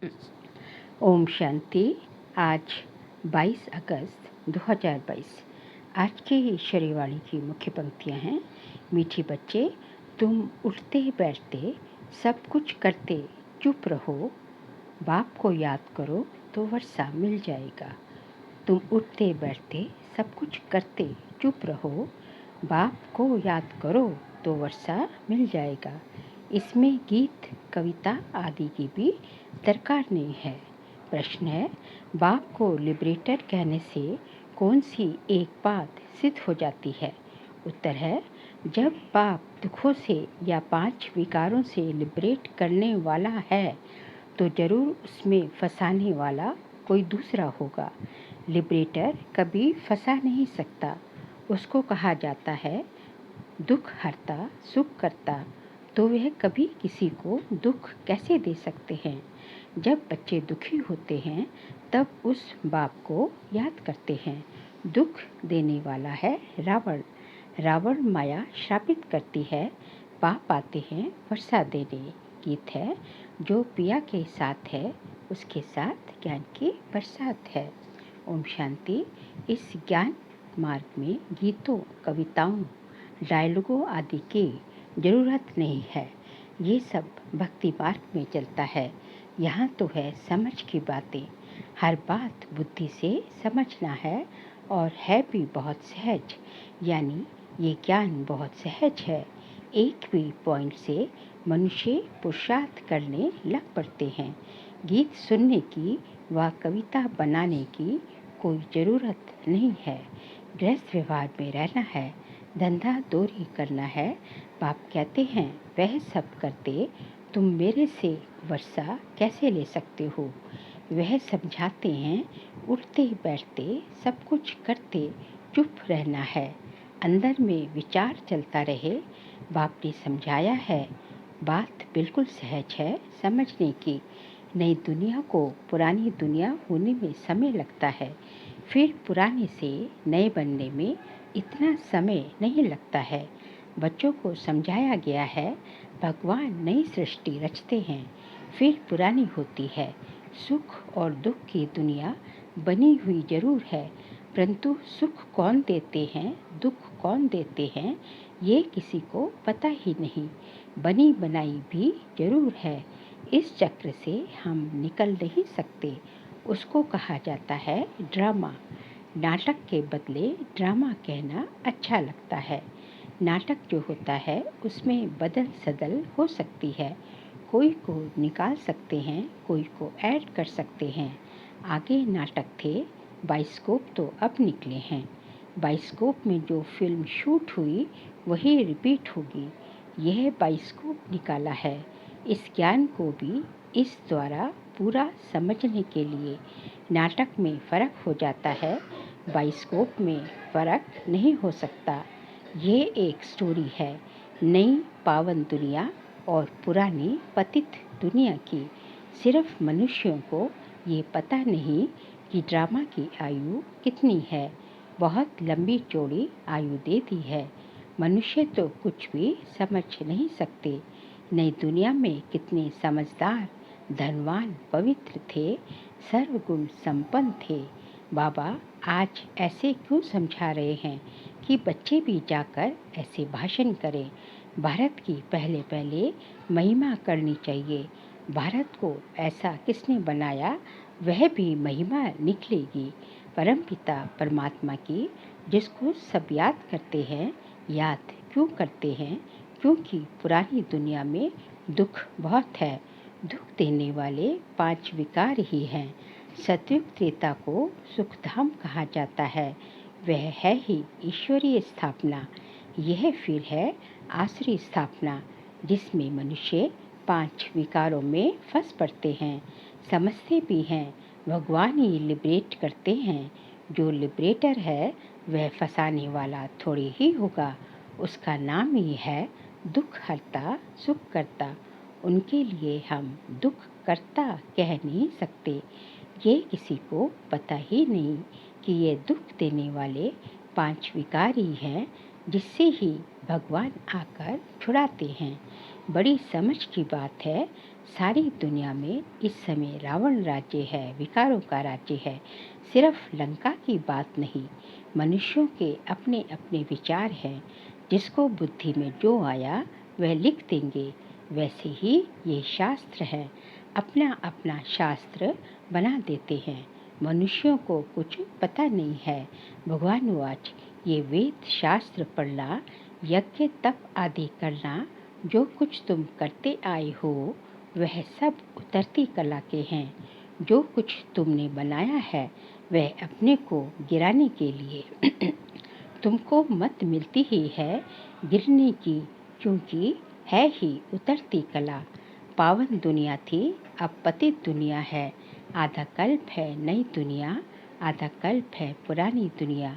ओम शांति। आज 22 अगस्त 2022। आज के शरीरवाणी की मुख्य पंक्तियाँ हैं। मीठे बच्चे, तुम उठते बैठते सब कुछ करते चुप रहो, बाप को याद करो तो वर्षा मिल जाएगा। तुम उठते बैठते सब कुछ करते चुप रहो, बाप को याद करो तो वर्षा मिल जाएगा। इसमें गीत, कविता आदि की भी दरकार नहीं है। प्रश्न है, बाप को लिबरेटर कहने से कौन सी एक बात सिद्ध हो जाती है? उत्तर है, जब बाप दुखों से या 5 विकारों से लिबरेट करने वाला है तो जरूर उसमें फंसाने वाला कोई दूसरा होगा। लिबरेटर कभी फंसा नहीं सकता। उसको कहा जाता है दुख हरता सुख करता, तो वह कभी किसी को दुख कैसे दे सकते हैं? जब बच्चे दुखी होते हैं तब उस बाप को याद करते हैं। दुख देने वाला है रावण। रावण माया श्रापित करती है, बाप आते हैं वर्षा देने। गीत है, जो पिया के साथ है उसके साथ ज्ञान की बरसात है। ओम शांति। इस ज्ञान मार्ग में गीतों, कविताओं, डायलॉगों आदि की जरूरत नहीं है। ये सब भक्ति मार्ग में चलता है। यहाँ तो है समझ की बातें। हर बात बुद्धि से समझना है और है भी बहुत सहज, यानी ये ज्ञान बहुत सहज है। एक भी पॉइंट से मनुष्य पुरुषार्थ करने लग पड़ते हैं। गीत सुनने की व कविता बनाने की कोई ज़रूरत नहीं है। गृहस्थ व्यवहार में रहना है, धंधा दोरी करना है। बाप कहते हैं वह सब करते तुम मेरे से वर्षा कैसे ले सकते हो? वह समझाते हैं उठते बैठते सब कुछ करते चुप रहना है, अंदर में विचार चलता रहे। बाप ने समझाया है, बात बिल्कुल सहज है समझने की। नई दुनिया को पुरानी दुनिया होने में समय लगता है, फिर पुराने से नए बनने में इतना समय नहीं लगता है। बच्चों को समझाया गया है भगवान नई सृष्टि रचते हैं, फिर पुरानी होती है। सुख और दुख की दुनिया बनी हुई जरूर है, परंतु सुख कौन देते हैं, दुख कौन देते हैं, ये किसी को पता ही नहीं। बनी बनाई भी जरूर है। इस चक्र से हम निकल नहीं सकते। उसको कहा जाता है ड्रामा। नाटक के बदले ड्रामा कहना अच्छा लगता है। नाटक जो होता है उसमें बदल सदल हो सकती है। कोई को निकाल सकते हैं, कोई को ऐड कर सकते हैं। आगे नाटक थे, बाइस्कोप तो अब निकले हैं। बाइस्कोप में जो फिल्म शूट हुई वही रिपीट होगी। यह बाइस्कोप निकाला है। इस ज्ञान को भी इस द्वारा पूरा समझने के लिए नाटक में फ़र्क हो जाता है, बाइस्कोप में फ़र्क नहीं हो सकता। ये एक स्टोरी है नई पावन दुनिया और पुरानी पतित दुनिया की। सिर्फ मनुष्यों को ये पता नहीं कि ड्रामा की आयु कितनी है। बहुत लंबी चौड़ी आयु देती है। मनुष्य तो कुछ भी समझ नहीं सकते। नई दुनिया में कितने समझदार, धनवान, पवित्र थे, सर्वगुण संपन्न थे। बाबा आज ऐसे क्यों समझा रहे हैं कि बच्चे भी जाकर ऐसे भाषण करें? भारत की पहले पहले महिमा करनी चाहिए। भारत को ऐसा किसने बनाया, वह भी महिमा निकलेगी। परमपिता परमात्मा की, जिसको सब याद करते हैं। याद क्यों करते हैं? क्योंकि पुरानी दुनिया में दुख बहुत है। दुख देने वाले 5 विकार ही हैं। सतयुग त्रेता को सुखधाम कहा जाता है। वह है ही ईश्वरीय स्थापना। यह फिर है आसुरी स्थापना, जिसमें मनुष्य 5 विकारों में फंस पड़ते हैं। समझते भी हैं भगवान ही लिबरेट करते हैं। जो लिबरेटर है वह फंसाने वाला थोड़ी ही होगा। उसका नाम ही है दुख हरता सुख करता। उनके लिए हम दुख करता कह नहीं सकते। ये किसी को पता ही नहीं कि ये दुख देने वाले 5 विकार ही हैं, जिससे ही भगवान आकर छुड़ाते हैं। बड़ी समझ की बात है। सारी दुनिया में इस समय रावण राज्य है, विकारों का राज्य है। सिर्फ लंका की बात नहीं, मनुष्यों के अपने अपने विचार हैं। जिसको बुद्धि में जो आया वह लिख देंगे। वैसे ही ये शास्त्र है, अपना अपना शास्त्र बना देते हैं। मनुष्यों को कुछ पता नहीं है। भगवान वाच, ये वेद शास्त्र पढ़ना, यज्ञ तप आदि करना, जो कुछ तुम करते आए हो वह सब उतरती कला के हैं। जो कुछ तुमने बनाया है वह अपने को गिराने के लिए तुमको मत मिलती ही है गिरने की, क्योंकि है ही उतरती कला। पावन दुनिया थी, अब पतित दुनिया है। आधा कल्प है नई दुनिया, आधा कल्प है पुरानी दुनिया।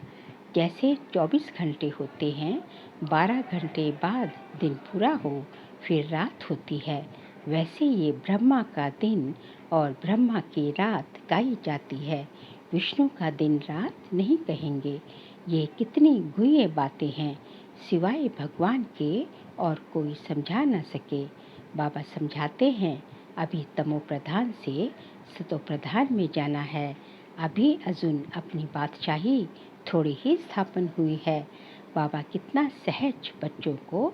जैसे 24 घंटे होते हैं, 12 घंटे बाद दिन पूरा हो फिर रात होती है, वैसे ये ब्रह्मा का दिन और ब्रह्मा की रात गाई जाती है। विष्णु का दिन रात नहीं कहेंगे। ये कितनी गुह्य बातें हैं, सिवाय भगवान के और कोई समझा न सके। बाबा समझाते हैं, अभी तमो प्रधान से सतो प्रधान में जाना है। अभी अजुन अपनी बादशाही थोड़ी ही स्थापन हुई है। बाबा कितना सहज बच्चों को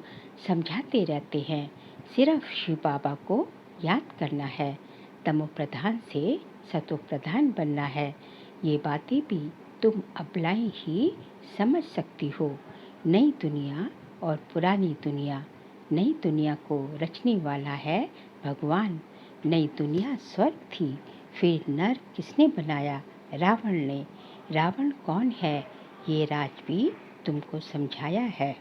समझाते रहते हैं। सिर्फ शिव बाबा को याद करना है। तमो प्रधान से सतो प्रधान बनना है। ये बातें भी तुम अबलाएं ही समझ सकती हो। नई दुनिया और पुरानी दुनिया। नई दुनिया को रचने वाला है भगवान। नई दुनिया स्वर्ग थी, फिर नर्क किसने बनाया? रावण ने। रावण कौन है ये राज भी तुमको समझाया है।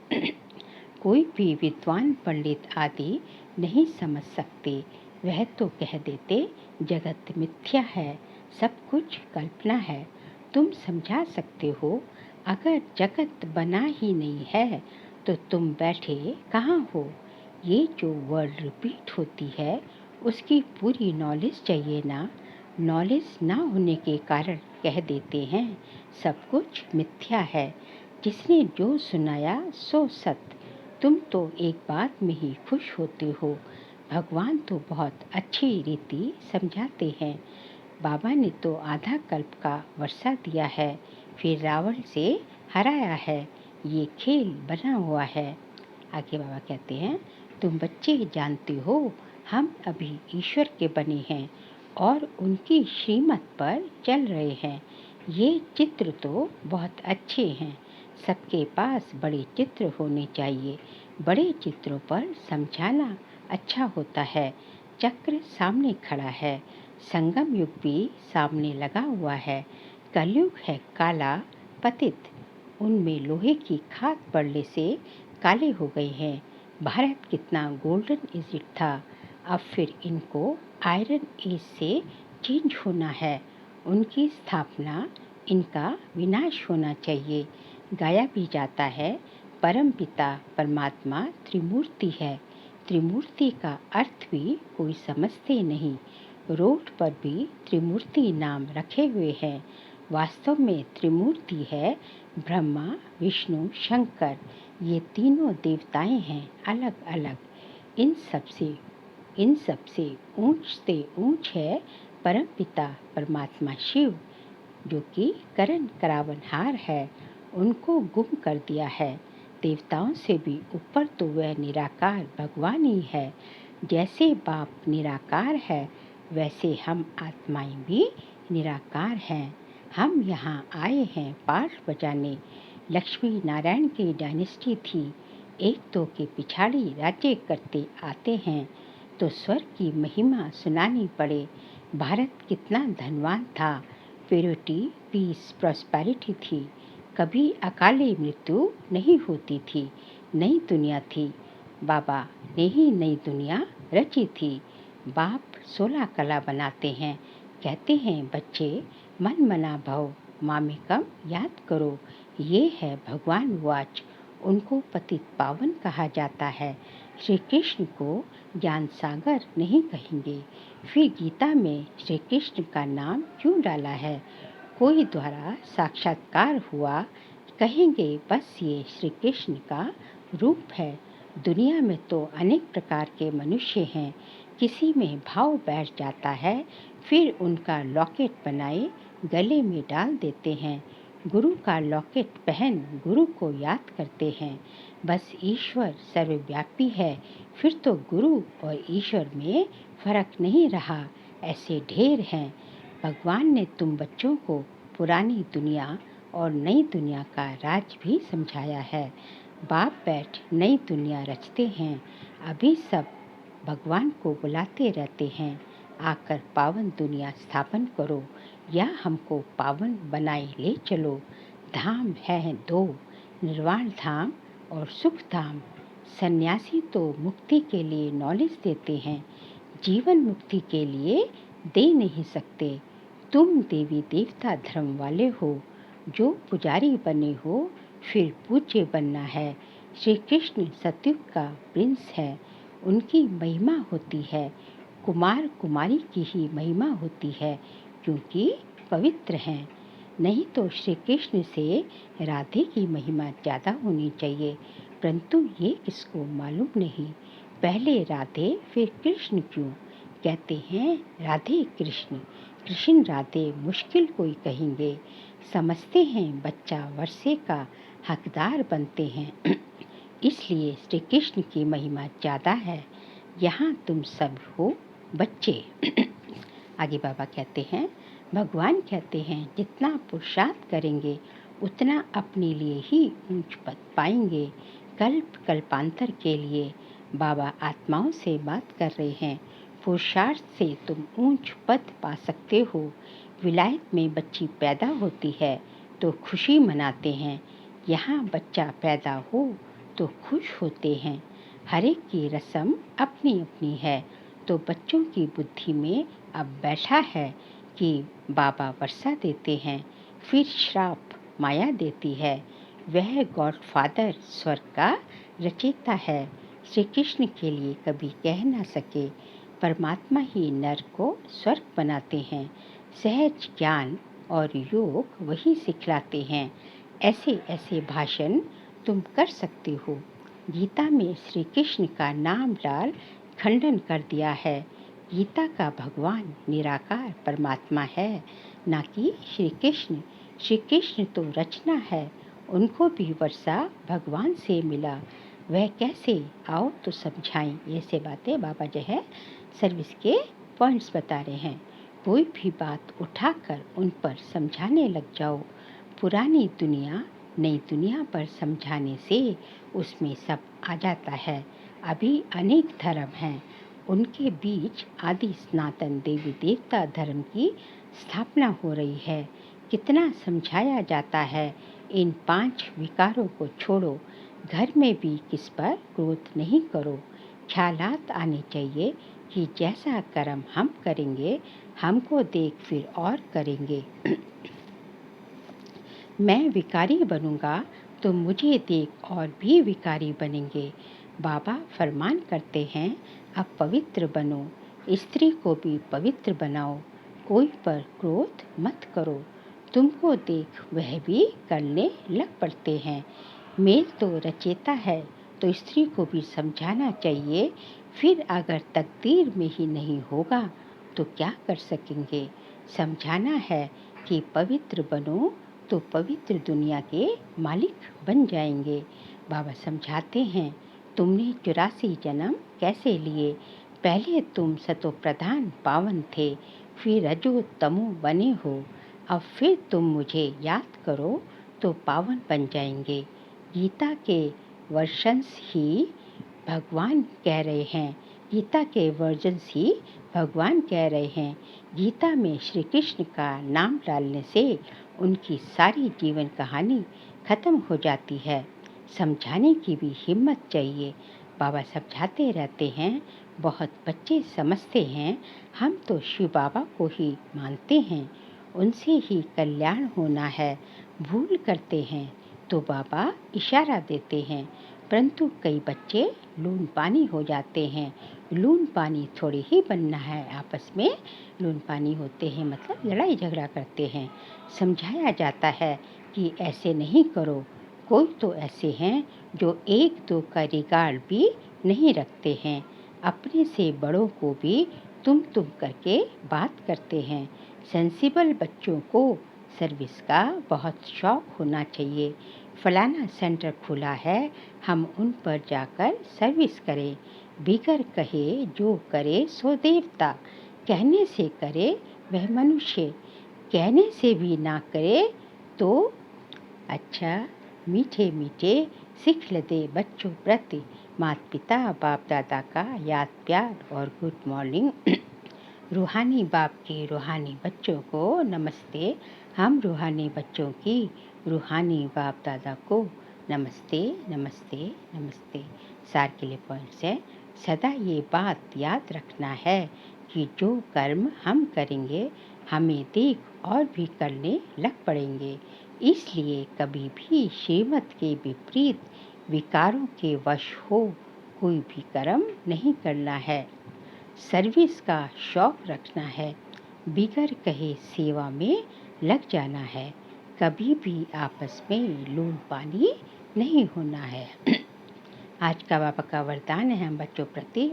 कोई भी विद्वान पंडित आदि नहीं समझ सकते। वह तो कह देते जगत मिथ्या है, सब कुछ कल्पना है। तुम समझा सकते हो, अगर जगत बना ही नहीं है तो तुम बैठे कहाँ हो? ये जो वर्ड रिपीट होती है उसकी पूरी नॉलेज चाहिए ना। नॉलेज ना होने के कारण कह देते हैं सब कुछ मिथ्या है। जिसने जो सुनाया सो सत्य। तुम तो एक बात में ही खुश होते हो। भगवान तो बहुत अच्छी रीति समझाते हैं। बाबा ने तो आधा कल्प का वर्षा दिया है, फिर रावण से हराया है। ये खेल बना हुआ है। आगे बाबा कहते हैं, तुम बच्चे जानते हो, हम अभी ईश्वर के बने हैं और उनकी श्रीमत पर चल रहे हैं। ये चित्र तो बहुत अच्छे हैं। सबके पास बड़े चित्र होने चाहिए। बड़े चित्रों पर समझाना अच्छा होता है। चक्र सामने खड़ा है, संगम युग भी सामने लगा हुआ है। कलयुग है काला पतित, उनमें लोहे की खाद पड़ने से काले हो गए हैं। भारत कितना गोल्डन एज था, अब फिर इनको आयरन एज से चेंज होना है। उनकी स्थापना, इनका विनाश होना चाहिए। गाया भी जाता है, परम पिता परमात्मा त्रिमूर्ति है। त्रिमूर्ति का अर्थ भी कोई समझते नहीं। रोड पर भी त्रिमूर्ति नाम रखे हुए हैं। वास्तव में त्रिमूर्ति है ब्रह्मा विष्णु शंकर। ये तीनों देवताएं हैं अलग अलग। इन सबसे ऊंच से ऊंच है परम पिता परमात्मा शिव, जो कि करण करावनहार है। उनको गुम कर दिया है। देवताओं से भी ऊपर तो वह निराकार भगवान ही है। जैसे बाप निराकार है, वैसे हम आत्माएं भी निराकार हैं। हम यहाँ आए हैं पाठ बजाने। लक्ष्मी नारायण की डायनेस्टी थी। एक दो के पिछाड़ी राज्य करते आते हैं तो स्वर्ग की महिमा सुनानी पड़े। भारत कितना धनवान था। प्योरिटी पीस प्रॉस्पेरिटी थी। कभी अकाले मृत्यु नहीं होती थी। नई दुनिया थी। बाबा ने ही नई दुनिया रची थी। बाप 16 कला बनाते हैं। कहते हैं बच्चे मन मना भव मामेकम याद करो। ये है भगवान वाच। उनको पतित पावन कहा जाता है। श्री कृष्ण को ज्ञान सागर नहीं कहेंगे। फिर गीता में श्री कृष्ण का नाम क्यों डाला है? कोई द्वारा साक्षात्कार हुआ, कहेंगे बस ये श्री कृष्ण का रूप है। दुनिया में तो अनेक प्रकार के मनुष्य हैं। किसी में भाव बैठ जाता है, फिर उनका लॉकेट बनाए गले में डाल देते हैं। गुरु का लॉकेट पहन गुरु को याद करते हैं। बस ईश्वर सर्वव्यापी है, फिर तो गुरु और ईश्वर में फर्क नहीं रहा। ऐसे ढेर हैं। भगवान ने तुम बच्चों को पुरानी दुनिया और नई दुनिया का राज भी समझाया है। बाप बैठ नई दुनिया रचते हैं। अभी सब भगवान को बुलाते रहते हैं, आकर पावन दुनिया स्थापन करो या हमको पावन बनाए ले चलो। धाम है दो, निर्वाण धाम और सुख धाम। सन्यासी तो मुक्ति के लिए नॉलेज देते हैं, जीवन मुक्ति के लिए दे नहीं सकते। तुम देवी देवता धर्म वाले हो, जो पुजारी बने हो फिर पूज्य बनना है। श्री कृष्ण सतयुग का प्रिंस है, उनकी महिमा होती है। कुमार कुमारी की ही महिमा होती है, क्योंकि पवित्र हैं। नहीं तो श्री कृष्ण से राधे की महिमा ज़्यादा होनी चाहिए, परंतु ये किसको मालूम नहीं। पहले राधे फिर कृष्ण क्यों कहते हैं? राधे कृष्ण, कृष्ण राधे मुश्किल कोई कहेंगे। समझते हैं बच्चा वर्षे का हकदार बनते हैं। इसलिए श्री कृष्ण की महिमा ज़्यादा है। यहाँ तुम सब हो बच्चे। आगे बाबा कहते हैं, भगवान कहते हैं जितना पुरुषार्थ करेंगे उतना अपने लिए ही ऊंच पद पाएंगे। कल्प कल्पांतर के लिए बाबा आत्माओं से बात कर रहे हैं। पुरुषार्थ से तुम ऊंच पद पा सकते हो। विलायत में बच्ची पैदा होती है तो खुशी मनाते हैं। यहाँ बच्चा पैदा हो तो खुश होते हैं। हर एक की रस्म अपनी अपनी है, तो बच्चों की बुद्धि में अब बैठा है कि बाबा वर्षा देते हैं, फिर श्राप माया देती है। वह गॉडफादर स्वर्ग का रचयिता है। श्री कृष्ण के लिए कभी कह ना सके, परमात्मा ही नर को स्वर्ग बनाते हैं। सहज ज्ञान और योग वही सिखलाते हैं। ऐसे ऐसे भाषण तुम कर सकते हो। गीता में श्री कृष्ण का नाम डाल खंडन कर दिया है। गीता का भगवान निराकार परमात्मा है, ना कि श्री कृष्ण। श्री कृष्ण तो रचना है, उनको भी वर्षा भगवान से मिला। वह कैसे, आओ तो समझाएं। ऐसे बातें बाबा जो है सर्विस के पॉइंट्स बता रहे हैं। कोई भी बात उठाकर उन पर समझाने लग जाओ। पुरानी दुनिया नई दुनिया पर समझाने से उसमें सब आ जाता है। अभी अनेक धर्म हैं, उनके बीच आदि सनातन देवी देवता धर्म की स्थापना हो रही है। कितना समझाया जाता है, इन 5 विकारों को छोड़ो। घर में भी किस पर क्रोध नहीं करो। ख्यालात आने चाहिए कि जैसा कर्म हम करेंगे, हमको देख फिर और करेंगे। मैं विकारी बनूंगा तो मुझे देख और भी विकारी बनेंगे। बाबा फरमान करते हैं, अब पवित्र बनो, स्त्री को भी पवित्र बनाओ। कोई पर क्रोध मत करो, तुमको देख वह भी करने लग पड़ते हैं। मेल तो रचेता है, तो स्त्री को भी समझाना चाहिए। फिर अगर तकदीर में ही नहीं होगा तो क्या कर सकेंगे। समझाना है कि पवित्र बनो तो पवित्र दुनिया के मालिक बन जाएंगे। बाबा समझाते हैं, तुमने 84 जन्म कैसे लिए। पहले तुम सतो प्रधान पावन थे, फिर रजो तमो बने हो। अब फिर तुम मुझे याद करो तो पावन बन जाएंगे। गीता के वर्शंस ही भगवान कह रहे हैं। गीता के वर्जन्स ही भगवान कह रहे हैं। गीता में श्री कृष्ण का नाम डालने से उनकी सारी जीवन कहानी खत्म हो जाती है। समझाने की भी हिम्मत चाहिए। बाबा समझाते रहते हैं, बहुत बच्चे समझते हैं हम तो शिव बाबा को ही मानते हैं, उनसे ही कल्याण होना है। भूल करते हैं तो बाबा इशारा देते हैं, परंतु कई बच्चे लून पानी हो जाते हैं। लून पानी थोड़ी ही बनना है, आपस में लून पानी होते हैं मतलब लड़ाई झगड़ा करते हैं। समझाया जाता है कि ऐसे नहीं करो, कोई तो ऐसे हैं जो एक दो का रिगार्ड भी नहीं रखते हैं, अपने से बड़ों को भी तुम करके बात करते हैं। सेंसिबल बच्चों को सर्विस का बहुत शौक होना चाहिए। फलाना सेंटर खुला है, हम उन पर जाकर सर्विस करें। बिगर कहे जो करे सो देवता, कहने से करे वह मनुष्य, कहने से भी ना करे तो अच्छा। मीठे मीठे सीख लेते बच्चों प्रति माता पिता बाप दादा का याद प्यार और गुड मॉर्निंग। रूहानी बाप के रूहानी बच्चों को नमस्ते। हम रूहानी बच्चों की रूहानी बाप दादा को नमस्ते नमस्ते नमस्ते। सार के लिए पॉइंट्स है, सदा ये बात याद रखना है कि जो कर्म हम करेंगे हमें देख और भी करने लग पड़ेंगे। इसलिए कभी भी श्रीमत के विपरीत विकारों के वश हो कोई भी कर्म नहीं करना है। सर्विस का शौक रखना है, बिगर कहे सेवा में लग जाना है। कभी भी आपस में लून पानी नहीं होना है। आज का बाबा का वरदान है हम बच्चों प्रति,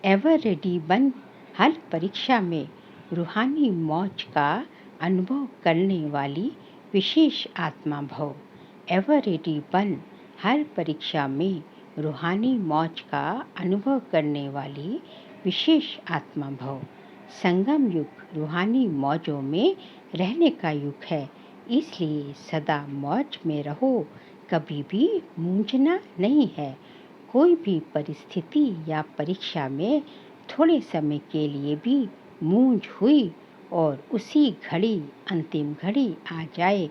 एवर रेडी बन हर परीक्षा में रूहानी मौज का अनुभव करने वाली विशेष आत्मा भव। एवर रेडी बन हर परीक्षा में रूहानी मौज का अनुभव करने वाली विशेष आत्मा भव। संगम युग रूहानी मौजों में रहने का युग है, इसलिए सदा मौज में रहो, कभी भी मूंझना नहीं है। कोई भी परिस्थिति या परीक्षा में थोड़े समय के लिए भी मूंझ हुई और उसी घड़ी अंतिम घड़ी आ जाए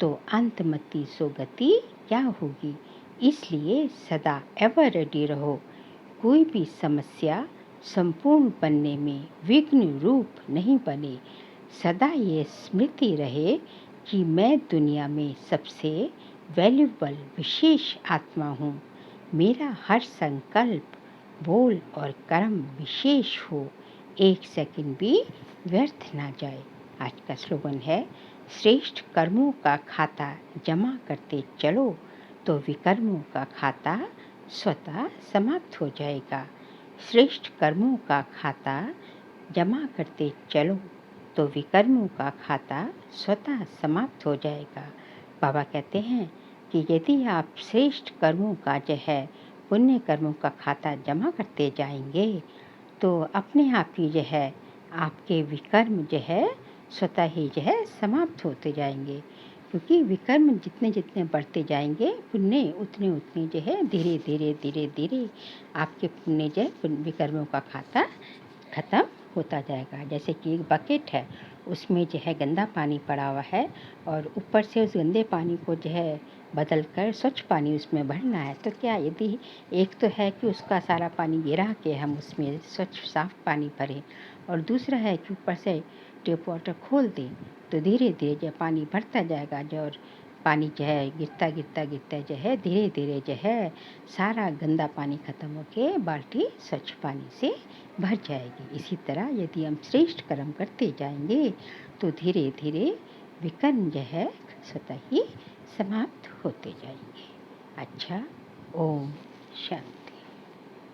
तो अंतमति सोगति क्या होगी। इसलिए सदा एवर रेडी रहो। कोई भी समस्या संपूर्ण बनने में विघ्न रूप नहीं बने। सदा ये स्मृति रहे कि मैं दुनिया में सबसे वैल्यूबल विशेष आत्मा हूँ। मेरा हर संकल्प बोल और कर्म विशेष हो, एक सेकंड भी व्यर्थ ना जाए। आज का स्लोगन है, श्रेष्ठ कर्मों का खाता जमा करते चलो तो विकर्मों का खाता स्वतः समाप्त हो जाएगा। श्रेष्ठ कर्मों का खाता जमा करते चलो तो विकर्मों का खाता स्वतः समाप्त हो जाएगा। बाबा कहते हैं कि यदि आप श्रेष्ठ कर्मों का जो है पुण्य कर्मों का खाता जमा करते जाएंगे तो अपने आप ही जो है आपके विकर्म जो है स्वतः ही जो है समाप्त होते जाएंगे। क्योंकि विकर्म जितने जितने बढ़ते जाएंगे पुण्य उतने उतने जो है धीरे धीरे धीरे धीरे आपके पुण्य जो है विकर्मों का खाता खत्म होता जाएगा। जैसे कि एक बकेट है, उसमें जो है गंदा पानी पड़ा हुआ है और ऊपर से उस गंदे पानी को जो है बदल कर स्वच्छ पानी उसमें भरना है, तो क्या यदि एक तो है कि उसका सारा पानी गिरा के हम उसमें स्वच्छ साफ पानी भरें और दूसरा है कि ऊपर से टैप वाटर खोल दें तो धीरे धीरे जो पानी बढ़ता जाएगा जो और पानी जो है गिरता गिरता गिरता जो है धीरे धीरे जो है सारा गंदा पानी खत्म होके बाल्टी स्वच्छ पानी से भर जाएगी। इसी तरह यदि हम श्रेष्ठ कर्म करते जाएंगे तो धीरे धीरे विकर्म जो है स्वतः ही समाप्त होते जाएंगे। अच्छा, ओम शांति।